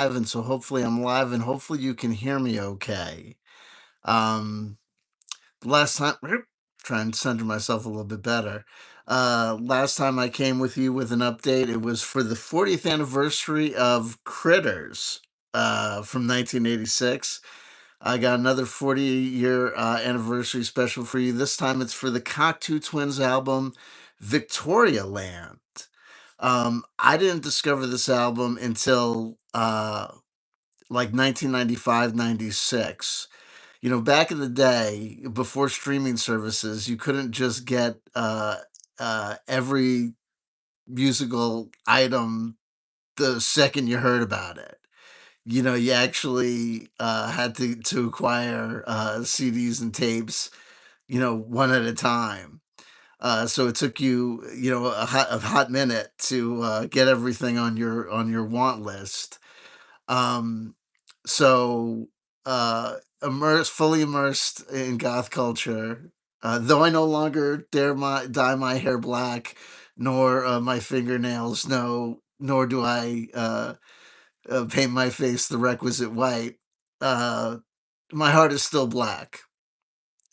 And so hopefully I'm live and hopefully you can hear me okay. Um, last time, try and center myself a little bit better. Last time I came with you with an update, it was for the 40th anniversary of Critters from 1986. I got another 40-year anniversary special for you. This time it's for the Cocteau Twins album, Victorialand. I didn't discover this album until like 1995, 96. Back in the day, before streaming services, you couldn't just get every musical item the second you heard about it. You actually had to acquire CDs and tapes, one at a time. So it took you, a hot minute to get everything on your want list. Um, so fully immersed in goth culture. Though I no longer dare dye my hair black, nor my fingernails, nor do I paint my face the requisite white. Uh, my heart is still black.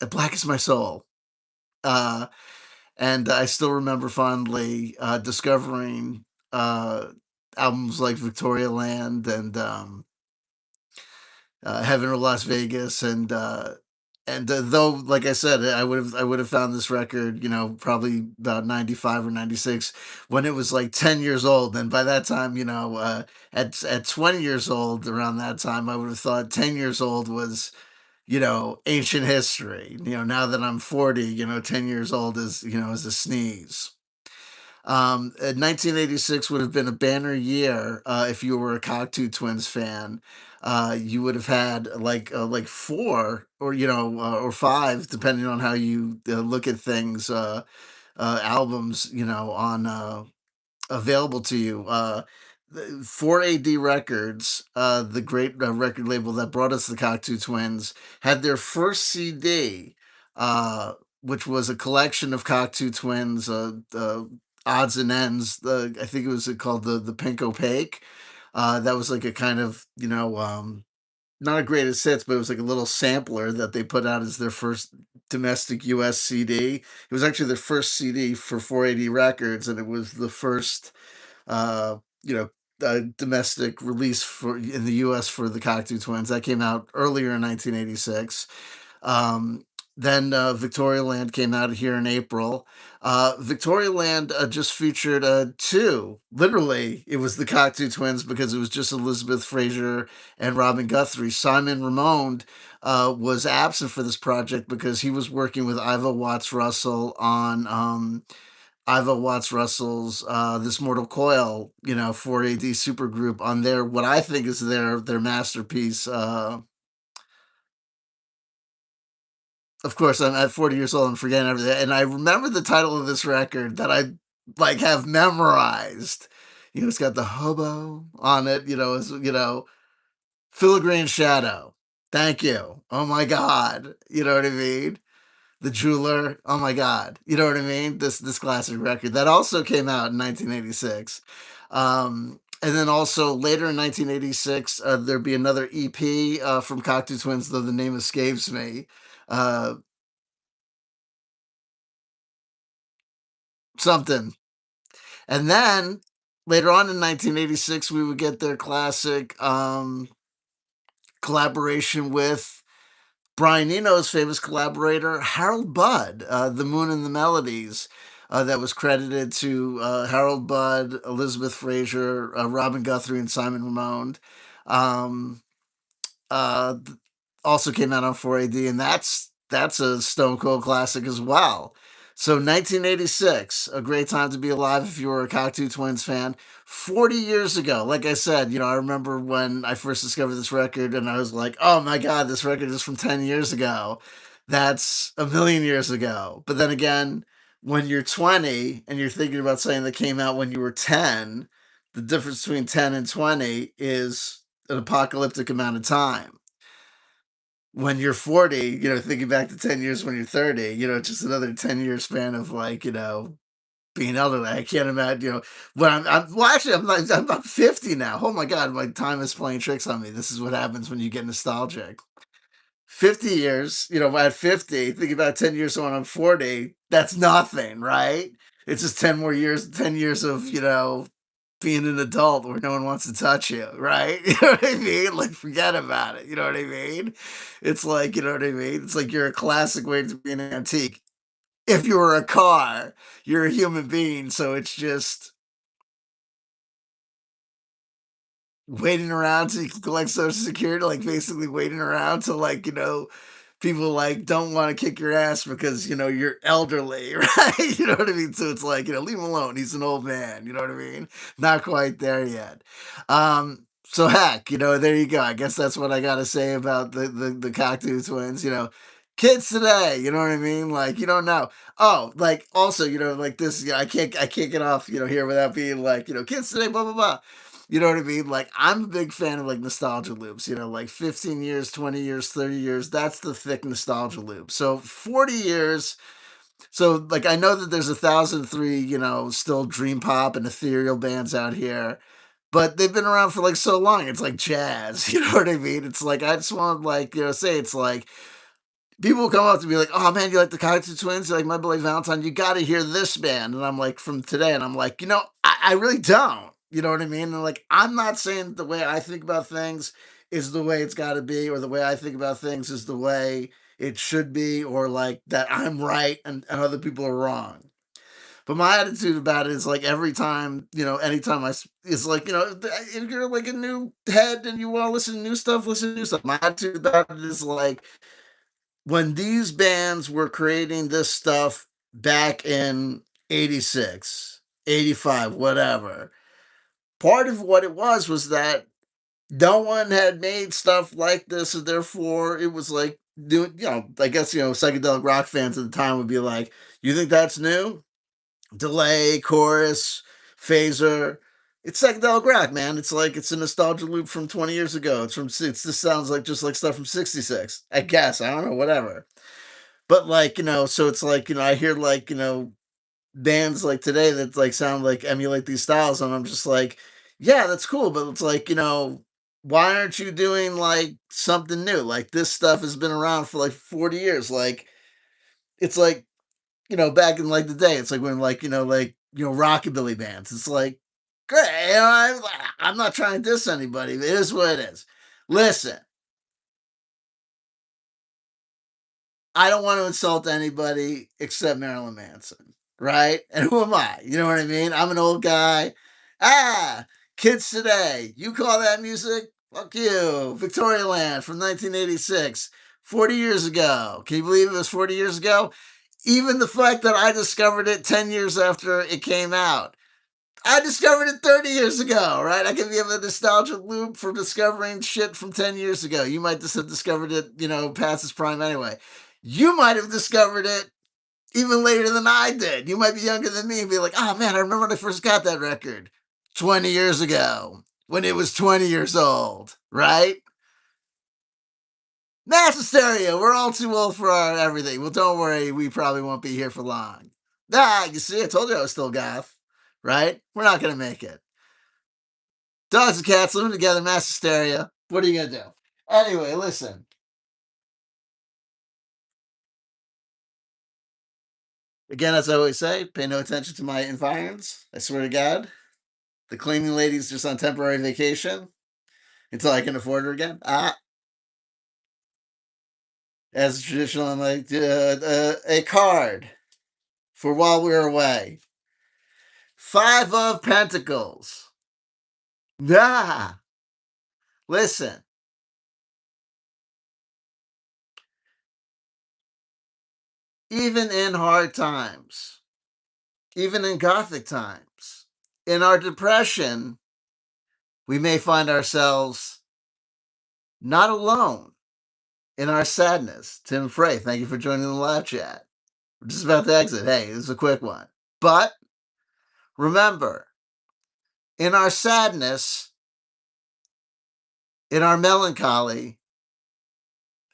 Black is my soul. Uh, and I still remember fondly discovering uh, albums like Victorialand and Heaven or Las Vegas, and though, like I said, I would have found this record, probably about 95 or 96 when it was like 10 years old, and by that time, at 20 years old, around that time, I would have thought 10 years old was, ancient history. Now that I'm 40, 10 years old is a sneeze. 1986 would have been a banner year if you were a Cocteau Twins fan. You would have had like four or five, depending on how you look at things. Albums, on available to you. 4AD Records, the great record label that brought us the Cocteau Twins, had their first CD, which was a collection of Cocteau Twins odds and ends. I think it was called the Pink Opaque. That was like a kind of not a greatest hits, but it was like a little sampler that they put out as their first domestic U.S. CD. It was actually their first CD for 480 Records, and it was the first uh, you know, domestic release for in the U.S. for the Cocteau Twins. That came out earlier in 1986. Um, then Victorialand came out here in April. Victorialand just featured two. Literally, it was the Cocteau Twins because it was just Elizabeth Fraser and Robin Guthrie. Simon Ramone was absent for this project because he was working with Iva Watts Russell on Iva Watts Russell's This Mortal Coil, 4AD supergroup on their what I think is their masterpiece. Of course, I'm at 40 years old. I'm forgetting everything, and I remember the title of this record that I like have memorized. It's got the hobo on it. Filigree Shadow. Thank you. Oh my God. You know what I mean? The Jeweler. Oh my God. You know what I mean? This classic record that also came out in 1986. And then also later in 1986, there'd be another EP from Cocteau Twins, though the name escapes me. Uh, Something. And then later on in 1986, we would get their classic collaboration with Brian Eno's famous collaborator, Harold Budd, The Moon and the Melodies, that was credited to Harold Budd, Elizabeth Fraser, Robin Guthrie, and Simon Ramone. Um, uh, Also came out on 4AD, and that's a Stone Cold classic as well. So 1986, a great time to be alive if you were a Cocteau Twins fan. 40 years ago, like I said, I remember when I first discovered this record, and I was like, "Oh my God, this record is from 10 years ago." That's a million years ago. But then again, when you're 20 and you're thinking about something that came out when you were 10, the difference between 10 and 20 is an apocalyptic amount of time. When you're 40, thinking back to 10 years when you're 30, it's just another 10 year span of like, being elderly. I can't imagine, when well, actually, I'm 50 now. Oh my God, my time is playing tricks on me. This is what happens when you get nostalgic. 50 years, at 50, think about 10 years when I'm 40, that's nothing, right? It's just 10 more years, 10 years of, being an adult where no one wants to touch you, right? You know what I mean? Like, forget about it. You know what I mean? It's like, you know what I mean? It's like you're a classic way to be an antique. If you were a car, you're a human being. So it's just waiting around to collect Social Security, like basically waiting around to people like don't want to kick your ass because you're elderly, right? You know what I mean? So it's like, leave him alone. He's an old man, you know what I mean? Not quite there yet. So heck, there you go. I guess that's what I gotta say about the Cocteau Twins, kids today, you know what I mean? Like you don't know. Oh, like also, like this, I can't get off, here without being like, kids today, blah blah blah. You know what I mean? Like, I'm a big fan of like nostalgia loops, like 15 years, 20 years, 30 years. That's the thick nostalgia loop. So 40 years. So, like, I know that there's 1,003, still dream pop and ethereal bands out here, but they've been around for like so long. It's like jazz. You know what I mean? It's like, I just want to, like, say it's like, people will come up to me like, "Oh man, you like the Cocteau Twins? You like My Bloody Valentine? You got to hear this band." And I'm like, "From today," and I'm like, I really don't. You know what I mean? And like, I'm not saying the way I think about things is the way it's got to be, or the way I think about things is the way it should be, or like that I'm right and other people are wrong. But my attitude about it is like every time, anytime it's like, if you're like a new head and you want to listen to new stuff, listen to new stuff. My attitude about it is like, when these bands were creating this stuff back in 86, 85, whatever, part of what it was that no one had made stuff like this, and therefore it was like doing, I guess, psychedelic rock fans at the time would be like, you think that's new? Delay, chorus, phaser. It's psychedelic rock, man. It's like it's a nostalgia loop from 20 years ago. This sounds like just like stuff from 66. I guess. I don't know, whatever. But like, so it's like, I hear like, bands like today that like sound like emulate these styles, and I'm just like, yeah, that's cool, but it's like, why aren't you doing like something new? Like this stuff has been around for like 40 years. Like it's like, back in like the day, it's like when like, rockabilly bands. It's like, great, I'm not trying to diss anybody. It is what it is. Listen, I don't want to insult anybody except Marilyn Manson, right? And who am I? You know what I mean? I'm an old guy. Ah, kids today, you call that music? Fuck you. Victorialand from 1986, 40 years ago. Can you believe it was 40 years ago? Even the fact that I discovered it 10 years after it came out. I discovered it 30 years ago, right? I can give a nostalgia loop for discovering shit from 10 years ago. You might just have discovered it, past its prime anyway. You might have discovered it even later than I did. You might be younger than me and be like, oh man, I remember when I first got that record 20 years ago when it was 20 years old, right? Mass hysteria. We're all too old for our everything. Well, don't worry. We probably won't be here for long. Ah, you see, I told you I was still goth, right? We're not going to make it. Dogs and cats living together, mass hysteria. What are you going to do? Anyway, listen. Again, as I always say, pay no attention to my environs. I swear to God. The cleaning lady's just on temporary vacation until I can afford her again. As traditional, I'm like, a card for while we're away. Five of Pentacles. Ah, listen. Even in hard times, even in Gothic times, in our depression, we may find ourselves not alone in our sadness. Tim Frey, thank you for joining the live chat. We're just about to exit. Hey, this is a quick one. But remember, in our sadness, in our melancholy,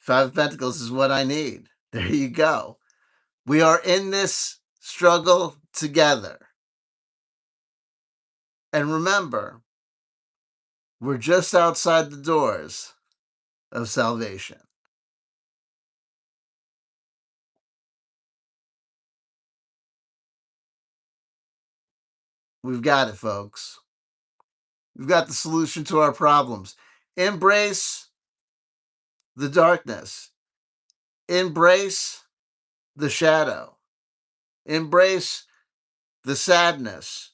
Five of Pentacles is what I need. There you go. We are in this struggle together. And remember, we're just outside the doors of salvation. We've got it, folks. We've got the solution to our problems. Embrace the darkness, embrace the shadow, embrace the sadness,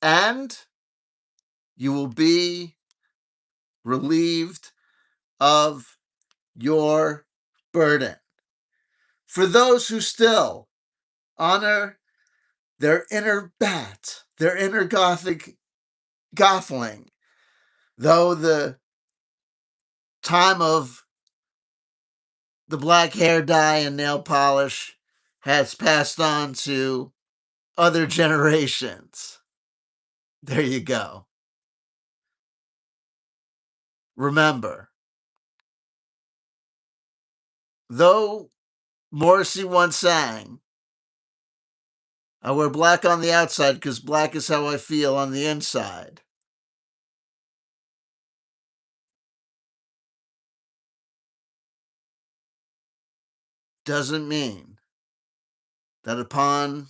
and you will be relieved of your burden. For those who still honor their inner bat, their inner gothic gothling, though the time of the black hair dye and nail polish has passed on to other generations. There you go. Remember, though Morrissey once sang, I wear black on the outside because black is how I feel on the inside. Doesn't mean that upon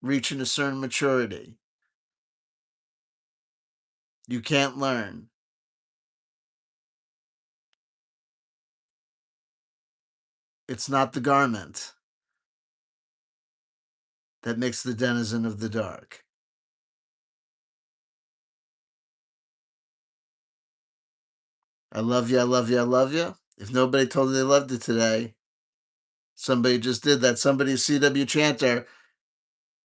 reaching a certain maturity, you can't learn. It's not the garment that makes the denizen of the dark. I love you, I love you, I love you. If nobody told you they loved you today, somebody just did that. Somebody's CW chanter.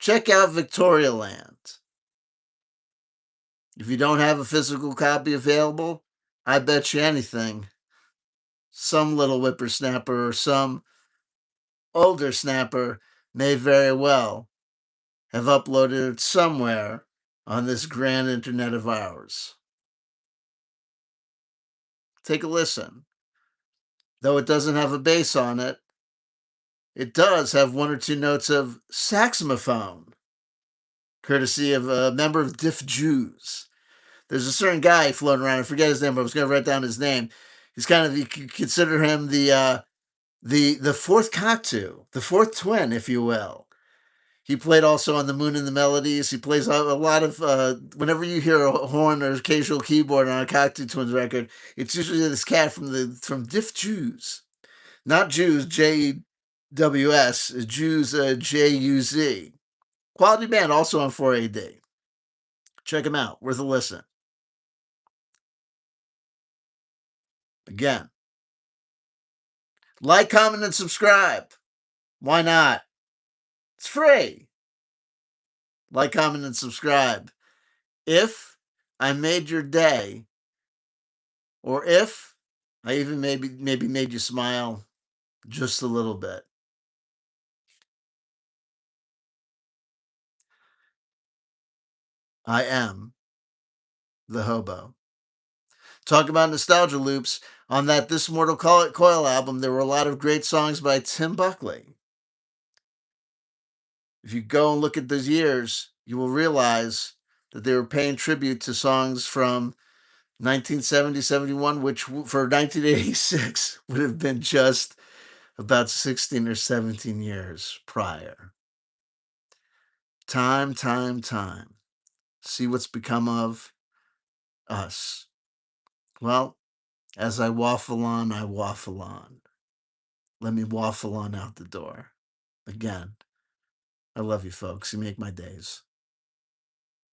Check out Victorialand. If you don't have a physical copy available, I bet you anything, some little whippersnapper or some older snapper may very well have uploaded it somewhere on this grand internet of ours. Take a listen. Though it doesn't have a bass on it, it does have one or two notes of saxophone, courtesy of a member of Diff Jews. There's a certain guy floating around. I forget his name, but I was going to write down his name. He's kind of, you could consider him the fourth Cocteau, the fourth twin, if you will. He played also on The Moon and the Melodies. He plays a lot of, whenever you hear a horn or occasional keyboard on a Cocteau Twins record, it's usually this cat from Diff Jews. Not Jews, J-W-S, Jews, J-U-Z. Quality band, also on 4AD. Check him out. Worth a listen. Again, like, comment, and subscribe. Why not? It's free. Like, comment, and subscribe. If I made your day, or if I even maybe made you smile just a little bit. I am the hobo. Talk about nostalgia loops. On that This Mortal Coil album, there were a lot of great songs by Tim Buckley. If you go and look at those years, you will realize that they were paying tribute to songs from 1970, 71, which for 1986 would have been just about 16 or 17 years prior. Time. See what's become of us. Well, as I waffle on, I waffle on. Let me waffle on out the door. Again, I love you folks. You make my days.